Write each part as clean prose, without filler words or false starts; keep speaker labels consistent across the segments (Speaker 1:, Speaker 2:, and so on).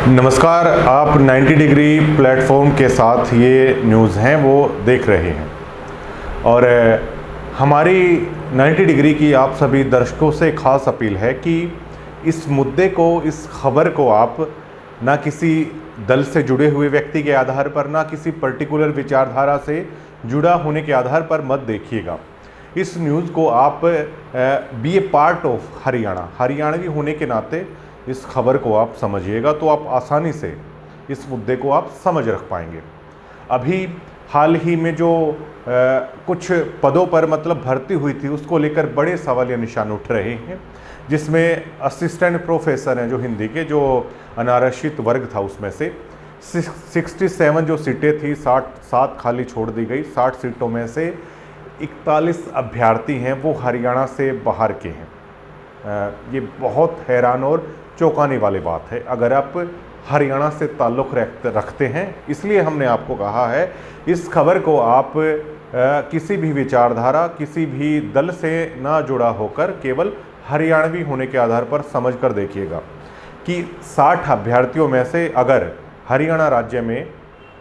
Speaker 1: नमस्कार, आप 90 degree platform के साथ ये न्यूज़ हैं वो देख रहे हैं और हमारी 90 डिग्री की आप सभी दर्शकों से ख़ास अपील है कि इस मुद्दे को, इस खबर को आप ना किसी दल से जुड़े हुए व्यक्ति के आधार पर, ना किसी पर्टिकुलर विचारधारा से जुड़ा होने के आधार पर मत देखिएगा। इस न्यूज़ को आप be a part of Haryanvi होने के नाते इस खबर को आप समझिएगा तो आप आसानी से इस मुद्दे को आप समझ रख पाएंगे। अभी हाल ही में जो कुछ पदों पर मतलब भर्ती हुई थी उसको लेकर बड़े सवाल या निशान उठ रहे हैं, जिसमें असिस्टेंट प्रोफेसर हैं जो हिंदी के, जो अनारक्षित वर्ग था उसमें से 67 जो सीटें थी 67 खाली छोड़ दी गई। 60 सीटों में से 41 अभ्यर्थी हैं वो हरियाणा से बाहर के हैं। ये बहुत हैरान और चौंकाने वाली बात है अगर आप हरियाणा से ताल्लुक़ रखते हैं। इसलिए हमने आपको कहा है इस खबर को आप किसी भी विचारधारा, किसी भी दल से ना जुड़ा होकर केवल हरियाणवी होने के आधार पर समझ कर देखिएगा कि 60 अभ्यर्थियों में से अगर हरियाणा राज्य में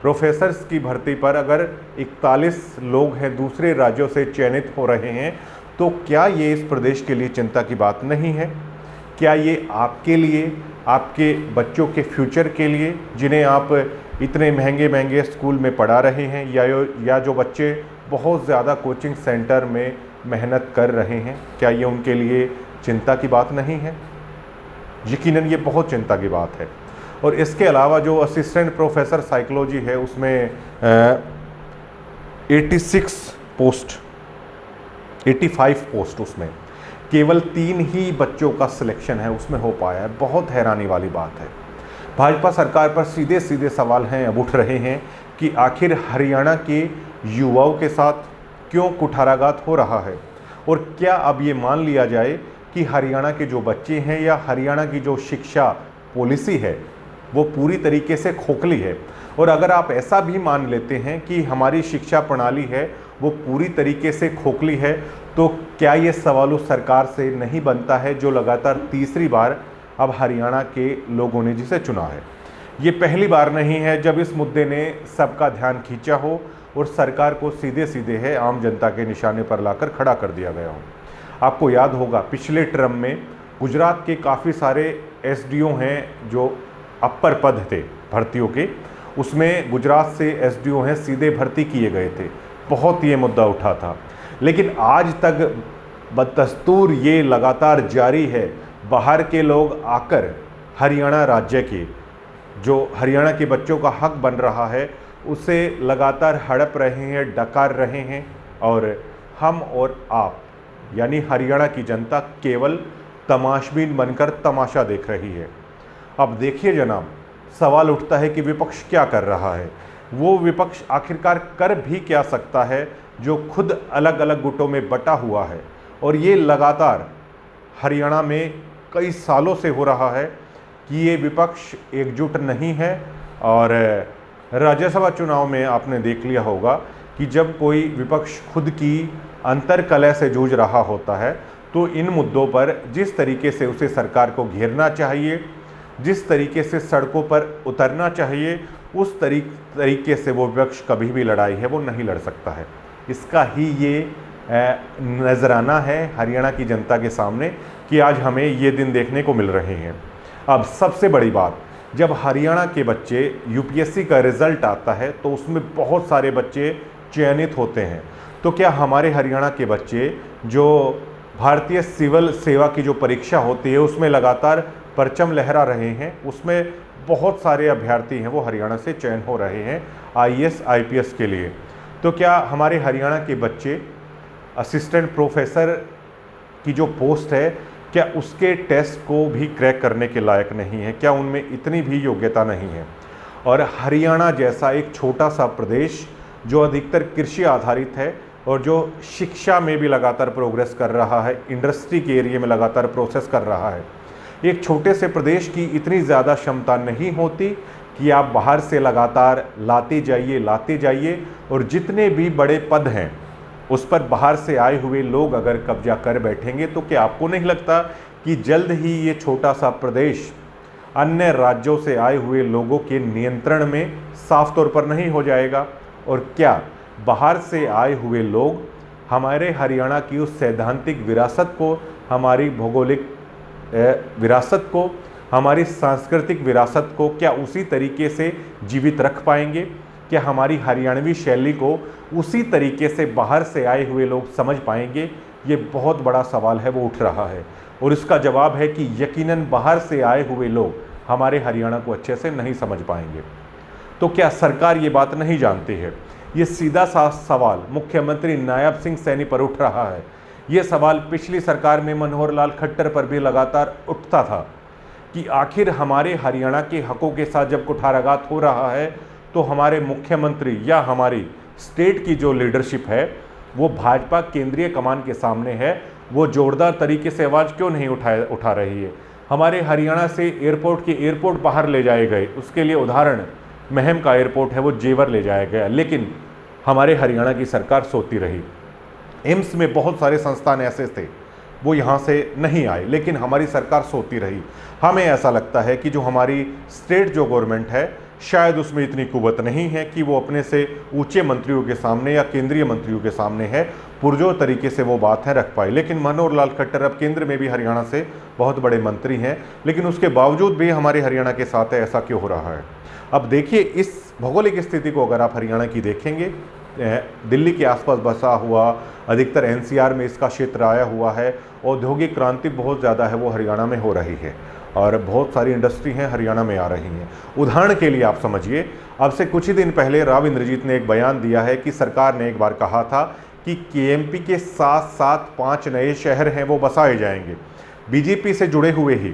Speaker 1: प्रोफेसर्स की भर्ती पर अगर 41 लोग हैं दूसरे राज्यों से चयनित हो रहे हैं, तो क्या ये इस प्रदेश के लिए चिंता की बात नहीं है? क्या ये आपके लिए, आपके बच्चों के फ्यूचर के लिए, जिन्हें आप इतने महंगे महंगे स्कूल में पढ़ा रहे हैं, या जो बच्चे बहुत ज़्यादा कोचिंग सेंटर में मेहनत कर रहे हैं, क्या ये उनके लिए चिंता की बात नहीं है? यकीनन ये बहुत चिंता की बात है। और इसके अलावा जो असिस्टेंट प्रोफेसर साइकोलॉजी है उसमें 85 पोस्ट उसमें केवल 3 ही बच्चों का सिलेक्शन है उसमें हो पाया है। बहुत हैरानी वाली बात है। भाजपा सरकार पर सीधे सीधे सवाल हैं अब उठ रहे हैं कि आखिर हरियाणा के युवाओं के साथ क्यों कुठाराघात हो रहा है, और क्या अब ये मान लिया जाए कि हरियाणा के जो बच्चे हैं या हरियाणा की जो शिक्षा पॉलिसी है वो पूरी तरीके से खोखली है। और अगर आप ऐसा भी मान लेते हैं कि हमारी शिक्षा प्रणाली है वो पूरी तरीके से खोखली है, तो क्या ये सवाल उस सरकार से नहीं बनता है जो लगातार तीसरी बार अब हरियाणा के लोगों ने जिसे चुना है? ये पहली बार नहीं है जब इस मुद्दे ने सबका ध्यान खींचा हो और सरकार को सीधे सीधे है आम जनता के निशाने पर लाकर खड़ा कर दिया गया हो। आपको याद होगा पिछले टर्म में गुजरात के काफ़ी सारे एसडीओ हैं जो अपर पद थे भर्तियों के, उसमें गुजरात से एसडीओ हैं सीधे भर्ती किए गए थे। बहुत ये मुद्दा उठा था, लेकिन आज तक बदस्तूर ये लगातार जारी है। बाहर के लोग आकर हरियाणा राज्य के, जो हरियाणा के बच्चों का हक बन रहा है, उसे लगातार हड़प रहे हैं, डकार रहे हैं, और हम और आप यानी हरियाणा की जनता केवल तमाशबीन बनकर तमाशा देख रही है। अब देखिए जनाब, सवाल उठता है कि विपक्ष क्या कर रहा है। वो विपक्ष आखिरकार कर भी क्या सकता है जो खुद अलग अलग गुटों में बटा हुआ है, और ये लगातार हरियाणा में कई सालों से हो रहा है कि ये विपक्ष एकजुट नहीं है। और राज्यसभा चुनाव में आपने देख लिया होगा कि जब कोई विपक्ष खुद की अंतर्कलह से जूझ रहा होता है तो इन मुद्दों पर जिस तरीके से उसे सरकार को घेरना चाहिए, जिस तरीके से सड़कों पर उतरना चाहिए, उस तरीके से वो विपक्ष कभी भी लड़ाई है वो नहीं लड़ सकता है। इसका ही ये नजराना है हरियाणा की जनता के सामने कि आज हमें ये दिन देखने को मिल रहे हैं। अब सबसे बड़ी बात, जब हरियाणा के बच्चे यूपीएससी का रिज़ल्ट आता है तो उसमें बहुत सारे बच्चे चयनित होते हैं, तो क्या हमारे हरियाणा के बच्चे जो भारतीय सिविल सेवा की जो परीक्षा होती है उसमें लगातार परचम लहरा रहे हैं, उसमें बहुत सारे अभ्यर्थी हैं वो हरियाणा से चयन हो रहे हैं आईएएस आईपीएस के लिए, तो क्या हमारे हरियाणा के बच्चे असिस्टेंट प्रोफेसर की जो पोस्ट है क्या उसके टेस्ट को भी क्रैक करने के लायक नहीं है? क्या उनमें इतनी भी योग्यता नहीं है? और हरियाणा जैसा एक छोटा सा प्रदेश जो अधिकतर कृषि आधारित है और जो शिक्षा में भी लगातार प्रोग्रेस कर रहा है, इंडस्ट्री के एरिया में लगातार प्रोसेस कर रहा है, एक छोटे से प्रदेश की इतनी ज़्यादा क्षमता नहीं होती कि आप बाहर से लगातार लाते जाइए और जितने भी बड़े पद हैं उस पर बाहर से आए हुए लोग अगर कब्जा कर बैठेंगे तो क्या आपको नहीं लगता कि जल्द ही ये छोटा सा प्रदेश अन्य राज्यों से आए हुए लोगों के नियंत्रण में साफ तौर पर नहीं हो जाएगा? और क्या बाहर से आए हुए लोग हमारे हरियाणा की उस सैद्धांतिक विरासत को, हमारी भौगोलिक विरासत को, हमारी सांस्कृतिक विरासत को क्या उसी तरीके से जीवित रख पाएंगे? क्या हमारी हरियाणवी शैली को उसी तरीके से बाहर से आए हुए लोग समझ पाएंगे? ये बहुत बड़ा सवाल है, वो उठ रहा है। और इसका जवाब है कि यकीनन बाहर से आए हुए लोग हमारे हरियाणा को अच्छे से नहीं समझ पाएंगे। तो क्या सरकार ये बात नहीं जानती है? ये सीधा सा सवाल मुख्यमंत्री नायब सिंह सैनी पर उठ रहा है। ये सवाल पिछली सरकार में मनोहर लाल खट्टर पर भी लगातार उठता था कि आखिर हमारे हरियाणा के हकों के साथ जब कुठाराघात हो रहा है तो हमारे मुख्यमंत्री या हमारी स्टेट की जो लीडरशिप है वो भाजपा केंद्रीय कमान के सामने है, वो जोरदार तरीके से आवाज़ क्यों नहीं उठा रही है? हमारे हरियाणा से एयरपोर्ट बाहर ले जाए गए, उसके लिए उदाहरण महम का एयरपोर्ट है, वो जेवर ले जाया गया, लेकिन हमारे हरियाणा की सरकार सोती रही। एम्स में बहुत सारे संस्थान ऐसे थे वो यहाँ से नहीं आए, लेकिन हमारी सरकार सोती रही। हमें ऐसा लगता है कि जो हमारी स्टेट जो गवर्नमेंट है शायद उसमें इतनी कुव्वत नहीं है कि वो अपने से ऊंचे मंत्रियों के सामने या केंद्रीय मंत्रियों के सामने है पुरजोर तरीके से वो बात है रख पाए। लेकिन मनोहर लाल खट्टर अब केंद्र में भी हरियाणा से बहुत बड़े मंत्री हैं, लेकिन उसके बावजूद भी हमारे हरियाणा के साथ ऐसा क्यों हो रहा है? अब देखिए, इस भौगोलिक स्थिति को अगर आप हरियाणा की देखेंगे, दिल्ली के आसपास बसा हुआ, अधिकतर एनसीआर में इसका क्षेत्र आया हुआ है, औद्योगिक क्रांति बहुत ज़्यादा है वो हरियाणा में हो रही है और बहुत सारी इंडस्ट्री हैं हरियाणा में आ रही हैं। उदाहरण के लिए आप समझिए, अब से कुछ ही दिन पहले राव इंद्रजीत ने एक बयान दिया है कि सरकार ने एक बार कहा था कि केएमपी के साथ साथ 5 नए शहर हैं वो बसाए जाएंगे। बीजेपी से जुड़े हुए ही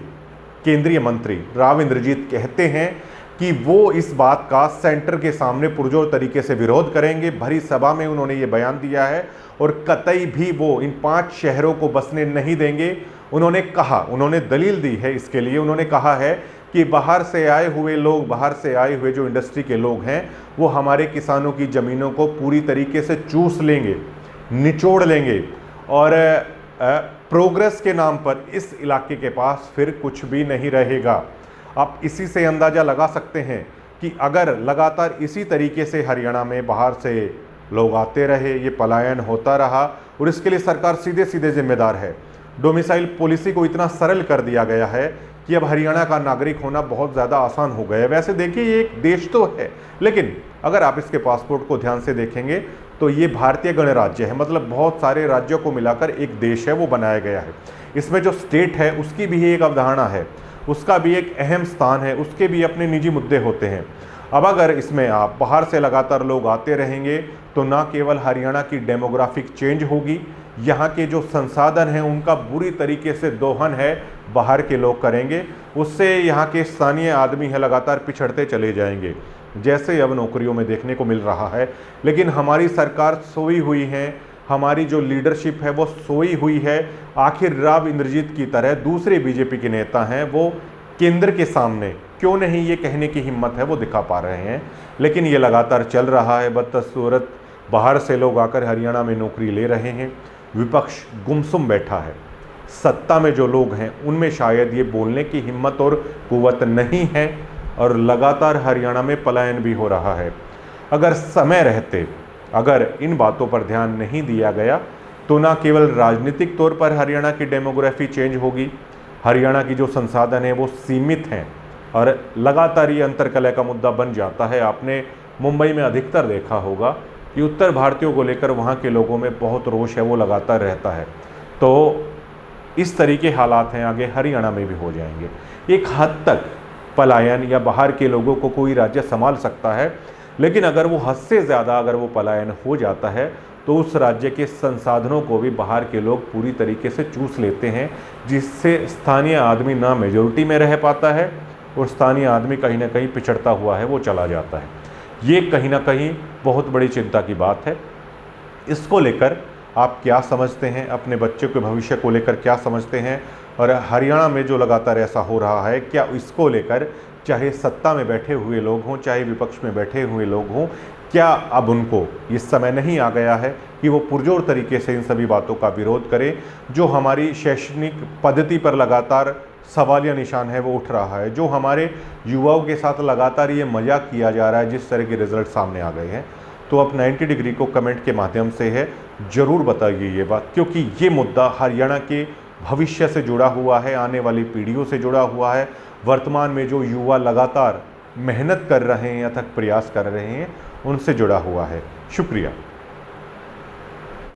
Speaker 1: केंद्रीय मंत्री राव इंद्रजीत कहते हैं कि वो इस बात का सेंटर के सामने पुरजोर तरीके से विरोध करेंगे। भरी सभा में उन्होंने ये बयान दिया है और कतई भी वो इन 5 शहरों को बसने नहीं देंगे। उन्होंने दलील दी है इसके लिए। उन्होंने कहा है कि बाहर से आए हुए लोग, बाहर से आए हुए जो इंडस्ट्री के लोग हैं वो हमारे किसानों की ज़मीनों को पूरी तरीके से चूस लेंगे, निचोड़ लेंगे और प्रोग्रेस के नाम पर इस इलाके के पास फिर कुछ भी नहीं रहेगा। आप इसी से अंदाज़ा लगा सकते हैं कि अगर लगातार इसी तरीके से हरियाणा में बाहर से लोग आते रहे, ये पलायन होता रहा, और इसके लिए सरकार सीधे सीधे जिम्मेदार है। डोमिसाइल पॉलिसी को इतना सरल कर दिया गया है कि अब हरियाणा का नागरिक होना बहुत ज़्यादा आसान हो गया है। वैसे देखिए, ये एक देश तो है, लेकिन अगर आप इसके पासपोर्ट को ध्यान से देखेंगे तो ये भारतीय गणराज्य है, मतलब बहुत सारे राज्यों को मिलाकर एक देश है वो बनाया गया है। इसमें जो स्टेट है उसकी भी एक अवधारणा है, उसका भी एक अहम स्थान है, उसके भी अपने निजी मुद्दे होते हैं। अब अगर इसमें आप बाहर से लगातार लोग आते रहेंगे तो ना केवल हरियाणा की डेमोग्राफिक चेंज होगी, यहाँ के जो संसाधन हैं उनका बुरी तरीके से दोहन है बाहर के लोग करेंगे, उससे यहाँ के स्थानीय आदमी है लगातार पिछड़ते चले जाएंगे, जैसे अब नौकरियों में देखने को मिल रहा है। लेकिन हमारी सरकार सोई हुई है, हमारी जो लीडरशिप है वो सोई हुई है। आखिर राव इंद्रजीत की तरह दूसरे बीजेपी के नेता हैं, वो केंद्र के सामने क्यों नहीं ये कहने की हिम्मत है वो दिखा पा रहे हैं, लेकिन ये लगातार चल रहा है। बदसूरत बाहर से लोग आकर हरियाणा में नौकरी ले रहे हैं, विपक्ष गुमसुम बैठा है। सत्ता में जो लोग हैं उनमें शायद ये बोलने की हिम्मत और कुव्वत नहीं है और लगातार हरियाणा में पलायन भी हो रहा है। अगर समय रहते अगर इन बातों पर ध्यान नहीं दिया गया तो ना केवल राजनीतिक तौर पर हरियाणा की डेमोग्राफी चेंज होगी, हरियाणा की जो संसाधन है वो सीमित हैं और लगातार ये अंतर्कलह का मुद्दा बन जाता है। आपने मुंबई में अधिकतर देखा होगा कि उत्तर भारतीयों को लेकर वहाँ के लोगों में बहुत रोष है, वो लगातार रहता है। तो इस तरीके हालात हैं, आगे हरियाणा में भी हो जाएंगे। एक हद तक पलायन या बाहर के लोगों को कोई राज्य संभाल सकता है, लेकिन अगर वो हद से ज़्यादा अगर वो पलायन हो जाता है तो उस राज्य के संसाधनों को भी बाहर के लोग पूरी तरीके से चूस लेते हैं, जिससे स्थानीय आदमी ना मेजॉरिटी में रह पाता है और स्थानीय आदमी कहीं ना कहीं पिछड़ता हुआ है वो चला जाता है। ये कहीं ना कहीं बहुत बड़ी चिंता की बात है। इसको लेकर आप क्या समझते हैं, अपने बच्चों के भविष्य को लेकर क्या समझते हैं, और हरियाणा में जो लगातार ऐसा हो रहा है क्या इसको लेकर चाहे सत्ता में बैठे हुए लोग हों चाहे विपक्ष में बैठे हुए लोग हों, क्या अब उनको इस समय नहीं आ गया है कि वो पुरजोर तरीके से इन सभी बातों का विरोध करें जो हमारी शैक्षणिक पद्धति पर लगातार सवालिया निशान है वो उठ रहा है, जो हमारे युवाओं के साथ लगातार ये मजाक किया जा रहा है जिस तरह के रिजल्ट सामने आ गए हैं। तो आप 90 डिग्री को कमेंट के माध्यम से है ज़रूर बताइए ये बात, क्योंकि ये मुद्दा हरियाणा के भविष्य से जुड़ा हुआ है, आने वाली पीढ़ियों से जुड़ा हुआ है। वर्तमान में जो युवा लगातार मेहनत कर रहे हैं, अथक प्रयास कर रहे हैं, उनसे जुड़ा हुआ है। शुक्रिया।